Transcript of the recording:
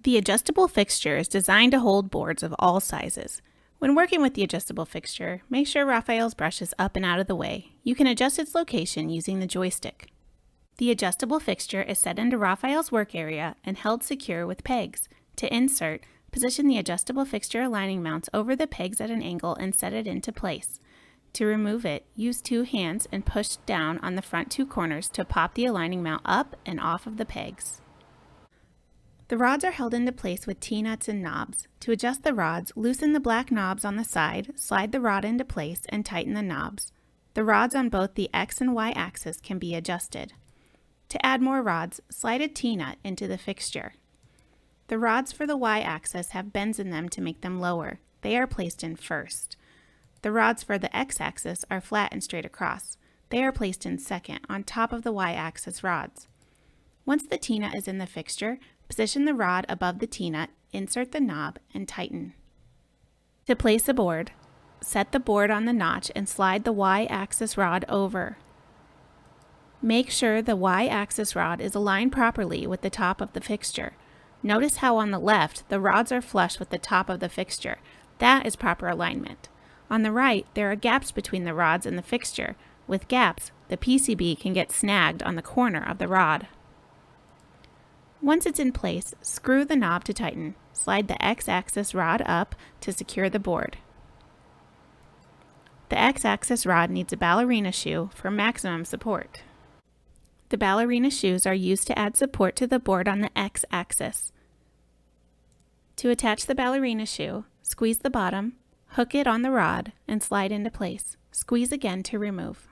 The adjustable fixture is designed to hold boards of all sizes. When working with the adjustable fixture, make sure Raphael's brush is up and out of the way. You can adjust its location using the joystick. The adjustable fixture is set into Raphael's work area and held secure with pegs. To insert, position the adjustable fixture aligning mounts over the pegs at an angle and set it into place. To remove it, use two hands and push down on the front two corners to pop the aligning mount up and off of the pegs. The rods are held into place with T-nuts and knobs. To adjust the rods, loosen the black knobs on the side, slide the rod into place, and tighten the knobs. The rods on both the X and Y axis can be adjusted. To add more rods, slide a T-nut into the fixture. The rods for the Y axis have bends in them to make them lower. They are placed in first. The rods for the X axis are flat and straight across. They are placed in second, on top of the Y axis rods. Once the T-nut is in the fixture, position the rod above the T-nut, insert the knob, and tighten. To place a board, set the board on the notch and slide the Y-axis rod over. Make sure the Y-axis rod is aligned properly with the top of the fixture. Notice how on the left, the rods are flush with the top of the fixture. That is proper alignment. On the right, there are gaps between the rods and the fixture. With gaps, the PCB can get snagged on the corner of the rod. Once it's in place, screw the knob to tighten. Slide the X-axis rod up to secure the board. The X-axis rod needs a ballerina shoe for maximum support. The ballerina shoes are used to add support to the board on the X-axis. To attach the ballerina shoe, squeeze the bottom, hook it on the rod, and slide into place. Squeeze again to remove.